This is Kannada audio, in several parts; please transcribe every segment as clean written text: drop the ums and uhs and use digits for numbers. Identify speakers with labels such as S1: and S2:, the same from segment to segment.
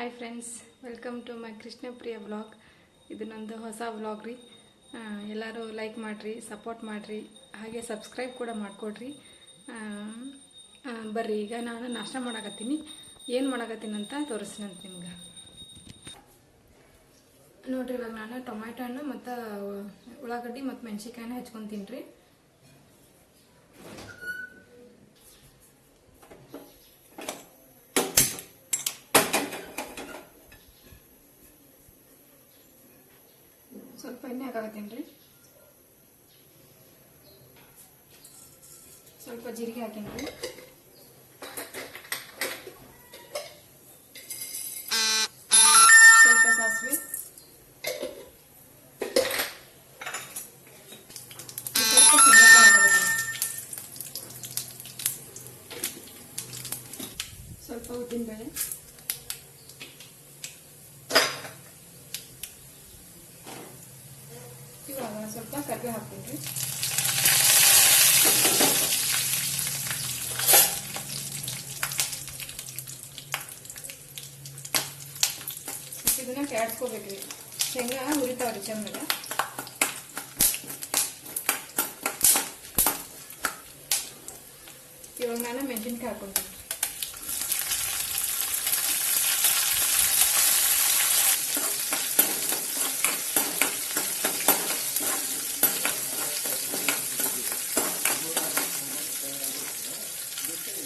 S1: Hi friends, welcome to my Krishna Priya vlog. ಇದು ನಂದು ಹೊಸ ವ್ಲಾಗ್ ರೀ. ಎಲ್ಲರೂ ಲೈಕ್ ಮಾಡಿರಿ, ಸಪೋರ್ಟ್ ಮಾಡಿರಿ, ಹಾಗೆ ಸಬ್ಸ್ಕ್ರೈಬ್ ಕೂಡ ಮಾಡಿಕೊಡ್ರಿ. ಬರ್ರಿ, ಈಗ ನಾನು ನಾಷ್ಟ ಮಾಡಕತ್ತೀನಿ. ಏನು ಮಾಡಕತ್ತೀನಿ ಅಂತ ತೋರಿಸ್ತೀನಿ ಅಂತ ನಿಮ್ಗೆ. ನೋಡಿರಿ, ಇವಾಗ ನಾನು ಟೊಮ್ಯಾಟೊ ಹಣ್ಣು ಮತ್ತು ಉಳ್ಳಾಗಡ್ಡಿ ಮತ್ತು ಮೆಣಸಿನ್ಕಾಯಿನ ಹೆಚ್ಕೊತೀನಿ ರೀ. ಸ್ವಲ್ಪ ಎಣ್ಣೆ ಹಾಕಾಕತ್ತೀನಿ ರೀ. ಸ್ವಲ್ಪ ಜೀರಿಗೆ ಹಾಕೀನಿ ರೀ. ಸ್ವಲ್ಪ ಸಾಸಿವೆ, ಸ್ವಲ್ಪ ಶೇಂಗಾ ಹಾಕಕತ್ತೀನಿ, ಸ್ವಲ್ಪ ಉದ್ದಿನಬೇಳೆ, ಇವಾಗ ಸ್ವಲ್ಪ ಕರಿಬೇವು ಹಾಕ್ತೀನಿ ರೀ. ಇದನ್ನ ಕ್ಯಾಡ್ಸ್ಕೋಬೇಕ್ರಿ. ಶೇಂಗಾ ಹುರಿತಾವ್ರಿ ಚಂದಾಗ. ಇವಾಗ ನಾನು ಮೆಣಸಿನ್ಕಾಯಿ ಹಾಕೊಂತೀನಿ.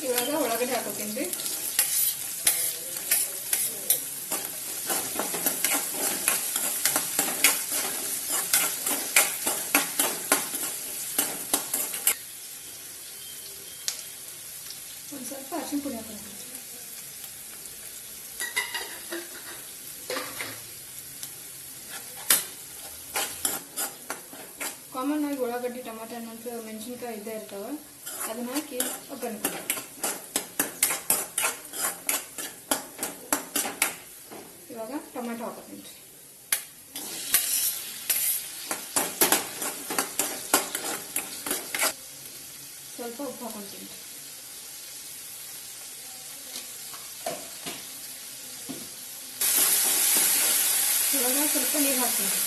S1: ಇವಾಗ ಉಳ್ಳಾಗಡ್ಡೆ ಹಾಕೋತೀನಿ ರೀ. ಒಂದು ಸ್ವಲ್ಪ ಅರಿಶಿನ ಪುಡಿ ಹಾಕೋತೀನಿ. ಕಾಮನ್ ಆಗಿ ಉಳ್ಳಾಗಡ್ಡಿ, ಟೊಮಾಟೊ ಮತ್ತು ಮೆಣಸಿನ್ಕಾಯಿ ಇದ್ದೇ ಇರ್ತಾವೆ. ಅದನ್ನ ಹಾಕಿ ಒಗ್ಗರಣೆ. ಇವಾಗ ಟೊಮ್ಯಾಟೊ ಹಾಕೋತೀನಿ ರೀ. ಸ್ವಲ್ಪ ಉಪ್ಪು ಹಾಕೊತೀನಿ. ಇವಾಗ ಸ್ವಲ್ಪ ನೀರು ಹಾಕ್ತೀನಿ.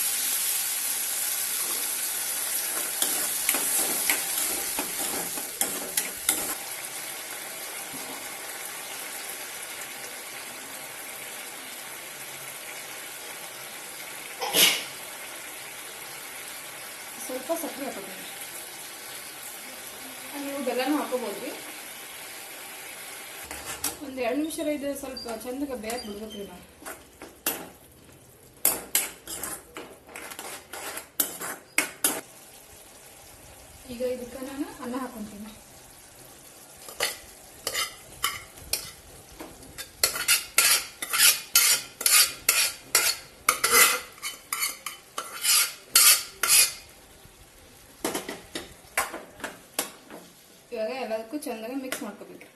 S1: ಸ್ವಲ್ಪ ಸಕ್ಕರೆ ಹಾಕೋತೀನಿ. ನೀವು ಬೆಲ್ಲನೂ ಹಾಕೋಬೋದ್ರಿ. ಒಂದು 2 ನಿಮಿಷ ಇದು ಸ್ವಲ್ಪ ಚಂದಗೆ ಬೇಯಕ್ಕೆ ಬಿಡ್ಬೇಕ್ರಿ ನಾವು. ಈಗ ಇದಕ್ಕೆ ನಾನು ಅನ್ನ ಹಾಕೊಂತೀನಿ. ಇವಾಗ ಎಲ್ಲದಕ್ಕೂ ಚಂದಾಗಿ ಮಿಕ್ಸ್ ಮಾಡ್ಕೋಬೇಕು.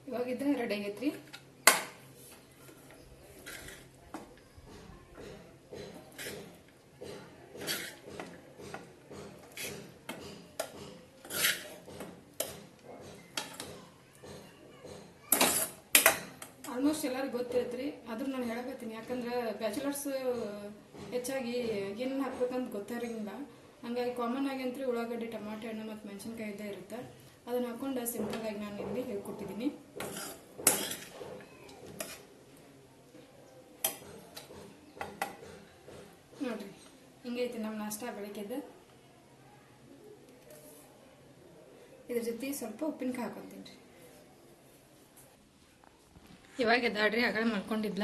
S1: ಇವಾಗ ಇದು ರೆಡಿ ಆಗೈತ್ರಿ. ಆಲ್ಮೋಸ್ಟ್ ಎಲ್ಲರಿಗೂ ಗೊತ್ತಿರತ್ರಿ, ಆದ್ರೂ ನಾನು ಹೇಳಕತ್ತೀನಿ. ಯಾಕಂದ್ರೆ ಬ್ಯಾಚುಲರ್ಸ್ ಹೆಚ್ಚಾಗಿ ಏನು ಹಾಕ್ಬೇಕಂತ ಗೊತ್ತಿರಂಗಿಲ್ಲ. ಹಂಗಾಗಿ ಕಾಮನ್ ಆಗಿ ಅಂತೂ ಉಳ್ಳಾಗಡ್ಡಿ, ಟೊಮಾಟೊ ಹಣ್ಣು ಮತ್ತು ಮೆಣಸಿನ್ಕಾಯಿ ಇದ್ದೇ ಇರುತ್ತೆ. ಅದನ್ನ ಹಾಕೊಂಡು ಸಿಂಪಲ್ ಆಗಿ ನಾನು ಇಲ್ಲಿ ಹೇಳ್ಕೊಟ್ಟಿದ್ದೀನಿ. ನೋಡ್ರಿ, ಹಿಂಗೈತಿ ನಮ್ಮ ನಾಷ್ಟ ಬೆಳಗ್ಗೆದ್ದು. ಇದ್ರ ಜೊತೆ ಸ್ವಲ್ಪ ಉಪ್ಪಿನಕಾಯಿ ಹಾಕೊಂತೀನಿ ರೀ. ಇವಾಗ ಎದ್ದಾಡ್ರಿ, ಆಗ ಮಾಡ್ಕೊಂಡಿದ್ಲ.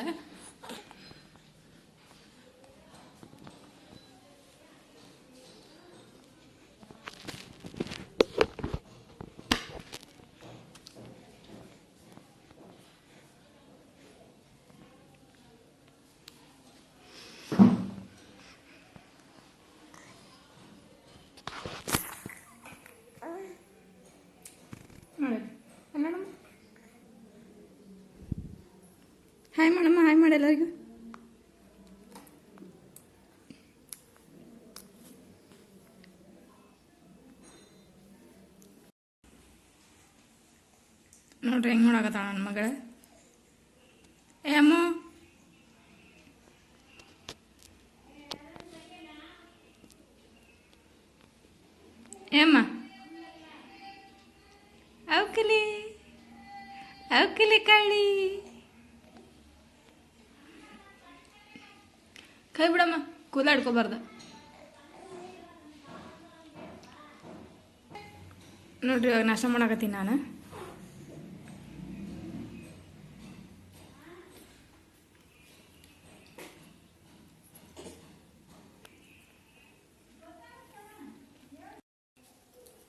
S1: ಹಾಯ್ ಮಾಡಮ್ಮ, ಹಾಯ್ ಮಾಡಿ ಎಲ್ಲರಿಗೂ. ನೋಡ್ರಿ ಹೆಂಗೆ ನೋಡಕತ್ತಾಳ ನನ್ನ ಮಗಳ. ಏ ಅಮ್ಮ, ಏಮ್ಮ ಅವಕಿಲಿ ಅವಕಿಲಿ ಕಳ್ಳಿ ಕೈ ಬಿಡಮ್ಮ, ಕೂದಾಡ್ಕೋಬಾರ್ದು. ನೋಡ್ರಿ ಇವಾಗ ನಾಷ್ಟ ಮಾಡಕತ್ತೀನಿ ನಾನು.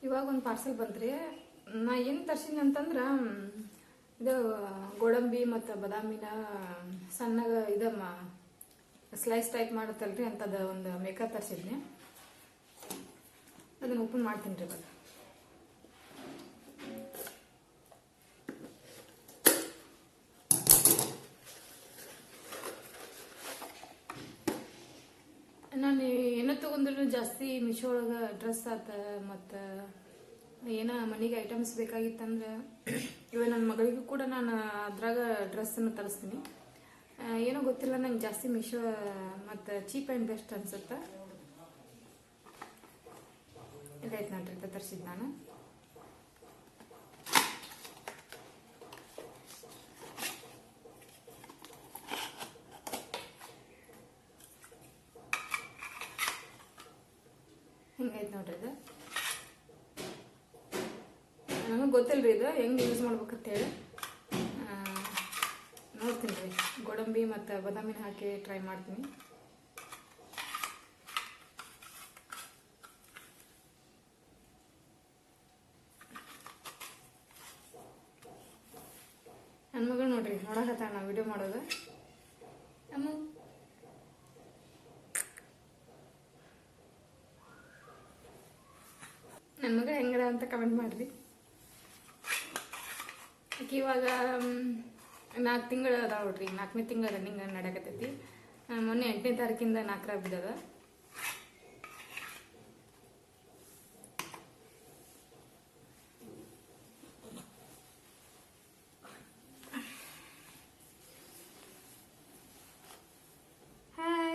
S1: ಇವಾಗ ಒಂದು ಪಾರ್ಸೆಲ್ ಬಂತ್ರಿ. ನಾ ಏನು ತರ್ಸಿನಿ ಅಂತಂದ್ರೆ ಇದು ಗೋಡಂಬಿ ಮತ್ತು ಬಾದಾಮಿನ ಸಣ್ಣಗ ಇದಮ್ಮ ಸ್ಲೈಸ್ ಟೈಪ್ ಮಾಡುತ್ತಲ್ರಿ ಅಂಥದ್ದು ಒಂದು ಮೇಕಪ್ ತರಿಸಿದ್ನಿ. ಅದನ್ನು ಓಪನ್ ಮಾಡ್ತೀನಿ ರೀ ಇವಾಗ. ನಾನು ಏನೋ ತೊಗೊಂಡ್ರು ಜಾಸ್ತಿ ಮಿಶೋ ಒಳಗೆ ಡ್ರೆಸ್ ಆತ ಮತ್ತು ಏನೋ ಮನೆಗೆ ಐಟಮ್ಸ್ ಬೇಕಾಗಿತ್ತಂದ್ರೆ ಇವಾಗ ನನ್ನ ಮಗಳಿಗೂ ಕೂಡ ನಾನು ಅದ್ರಾಗ ಡ್ರೆಸ್ಸನ್ನು ತರಿಸ್ತೀನಿ. ಏನೋ ಗೊತ್ತಿಲ್ಲ, ನಂಗೆ ಜಾಸ್ತಿ ಮಿಶೋ ಮತ್ತು ಚೀಪ್ ಆ್ಯಂಡ್ ಬೆಸ್ಟ್ ಅನ್ಸುತ್ತೆ. ಇದಾಯ್ತು ನೋಡ್ರಿ, ಅಂತ ತರಿಸಿದ್ದು ನಾನು. ಹಿಂಗೈತೆ ನೋಡ್ರಿ ಇದು. ನನಗೆ ಗೊತ್ತಿಲ್ಲರಿ ಇದು ಹೆಂಗೆ ಯೂಸ್ ಮಾಡ್ಬೇಕಂತೇಳಿ. ನೋಡ್ತೀನಿ ರೀ, ಗೋಡಂಬಿ ಮತ್ತು ಬಾದಾಮಿನ ಹಾಕಿ ಟ್ರೈ ಮಾಡ್ತೀನಿ. ನನ್ನ ಮಗಳು ನೋಡ್ರಿ ನೋಡಕತ್ತಾಳ ನಾ ವಿಡಿಯೋ ಮಾಡೋದು. ಅಮ್ಮ ನನ್ನ ಮಗಳು ಹೆಂಗದ ಅಂತ ಕಮೆಂಟ್ ಮಾಡಿರಿ. ಇವಾಗ 4 ತಿಂಗಳು ಅದಾವ ನೋಡ್ರಿ, 4ನೇ ತಿಂಗಳು ರನ್ನಿಂಗ್ ನಡೆಯಕತ್ತೈತಿ. ಮೊನ್ನೆ 8ನೇ ತಾರೀಕಿಂದ 4 ಬಿದ್ದದ. ಹಾಯ್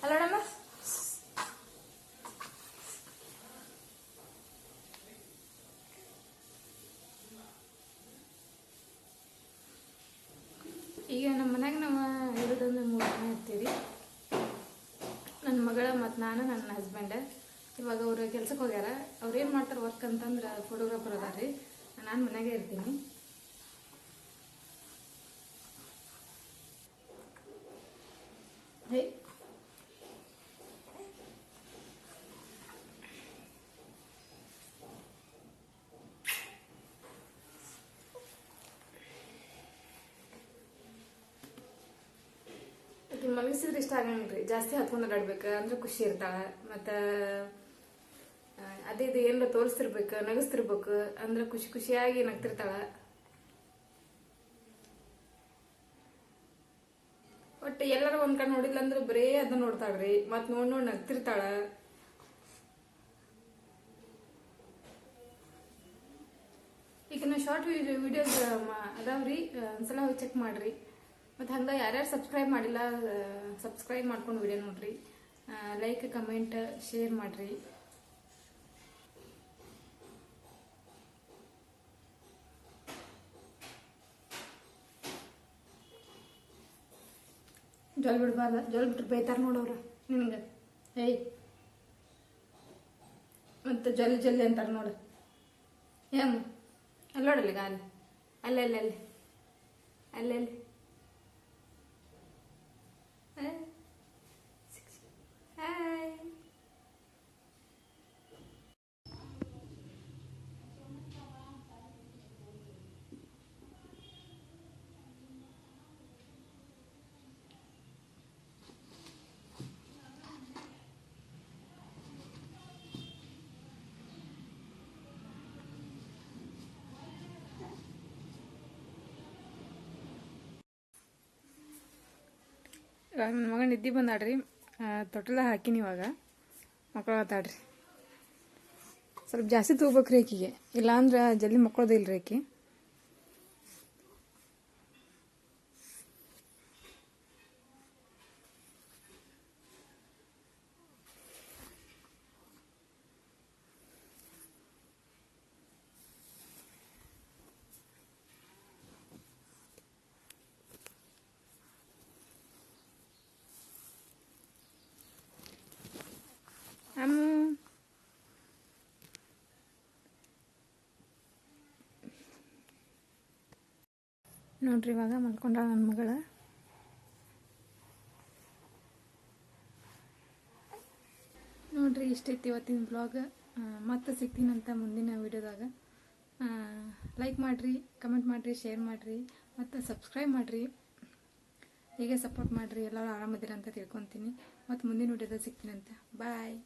S1: ಅಲ್ಲೋಡಮ್ಮ. ಈಗ ನಮ್ಮ ಮನ್ಯಾಗ ನಾವು ಇರೋದೊಂದು 3 ಜನ ಇರ್ತೀವಿ. ನನ್ನ ಮಗಳ ಮತ್ತು ನಾನು, ನನ್ನ ಹಸ್ಬೆಂಡ್. ಇವಾಗ ಅವರು ಕೆಲ್ಸಕ್ಕೆ ಹೋಗ್ಯಾರ. ಅವ್ರು ಏನು ಮಾಡ್ತಾರೆ ವರ್ಕ್ ಅಂತಂದ್ರೆ ಫೋಟೋಗ್ರಾಫರ್ ಅದಾರ ರೀ. ನಾನು ಮನೆಯಾಗೆ ಇರ್ತೀನಿ. ಹೇ ಮಲಗಿಸಿದ್ರೆ ಇಷ್ಟ ಆಗಂಗಿಲ್ರಿ, ಜಾಸ್ತಿ ಹತ್ಕೊಂಡು ಅಡ್ಬೇಕು ಅಂದ್ರೆ ಖುಷಿ ಇರ್ತಾಳೆ. ಮತ್ತು ಅದೇ ಇದು ಏನಾರ ತೋರಿಸ್ತಿರ್ಬೇಕು, ನಗಿಸ್ತಿರ್ಬೇಕು ಅಂದ್ರೆ ಖುಷಿಯಾಗಿ ನಗ್ತಿರ್ತಾಳೆ. ಒಟ್ಟು ಎಲ್ಲರೂ ಒಂದ್ ಕಡೆ ನೋಡಿಲ್ಲ ಅಂದ್ರೆ ಬರೇ ಅದನ್ನ ನೋಡ್ತಾಳ್ರಿ, ಮತ್ತು ನೋಡಿ ನಗ್ತಿರ್ತಾಳ. ಈಗ ನಾ ಶಾರ್ಟ್ ವಿಡಿಯೋಸ್ ಅದಾವ್ರಿ, ಒಂದ್ಸಲ ಹೋಗಿ ಚೆಕ್ ಮಾಡ್ರಿ. ಮತ್ತು ಹಂಗೆ ಯಾರ್ಯಾರು ಸಬ್ಸ್ಕ್ರೈಬ್ ಮಾಡಿಲ್ಲ ಸಬ್ಸ್ಕ್ರೈಬ್ ಮಾಡ್ಕೊಂಡು ವಿಡಿಯೋ ನೋಡ್ರಿ. ಲೈಕ್, ಕಮೆಂಟ್, ಶೇರ್ ಮಾಡ್ರಿ. ಜೋಲ್ ಬಿಡ್ಬಾರ್ದ, ಜೋಲ್ ಬಿಟ್ರೆ ಬೈತಾರ ನೋಡೋರು ನಿನ್ಗೆ. ಏಯ್ ಮತ್ತು ಜಲ್ದಿ ಜಲ್ದಿ ಅಂತಾರೆ ನೋಡು. ಏನು ಅಲ್ಲಿ ನೋಡಲ್ಲ ಈಗ ಅಲ್ಲಿ ಅಲ್ಲಲ್ಲಿ ಅಲ್ಲಿ ಅಲ್ಲಲ್ಲಿ ಹಾಯ್. ನನ್ನ ಮಗ ನಿದ್ದೆ ಬಂದಾಡ್ರಿ, ತೊಟ್ಟಲ ಹಾಕಿನಿ ಇವಾಗ ಮಕ್ಕಳಾತಾಡ್ರಿ. ಸ್ವಲ್ಪ ಜಾಸ್ತಿ ತಗೋಬೇಕ್ರಿ ಆಕಿಗೆ, ಇಲ್ಲಾಂದ್ರೆ ಜಲ್ದಿ ಮಕ್ಕಳೋದಿಲ್ಲ ರೀ ಆಕಿ. ನೋಡ್ರಿ ಇವಾಗ ಮಲ್ಕೊಂಡ ನನ್ನ ಮಗಳ. ನೋಡ್ರಿ ಇಷ್ಟೈತಿ ಇವತ್ತಿನ ಬ್ಲಾಗ್. ಮತ್ತೆ ಸಿಗ್ತೀನಂತ ಮುಂದಿನ ವಿಡಿಯೋದಾಗ. ಲೈಕ್ ಮಾಡಿರಿ, ಕಮೆಂಟ್ ಮಾಡಿರಿ, ಶೇರ್ ಮಾಡಿರಿ ಮತ್ತು ಸಬ್ಸ್ಕ್ರೈಬ್ ಮಾಡಿರಿ. ಹೀಗೆ ಸಪೋರ್ಟ್ ಮಾಡಿರಿ. ಎಲ್ಲರೂ ಆರಾಮದಿರ ಅಂತ ತಿಳ್ಕೊತೀನಿ. ಮತ್ತು ಮುಂದಿನ ವಿಡಿಯೋದಾಗ ಸಿಗ್ತೀನಂತ. ಬಾಯ್.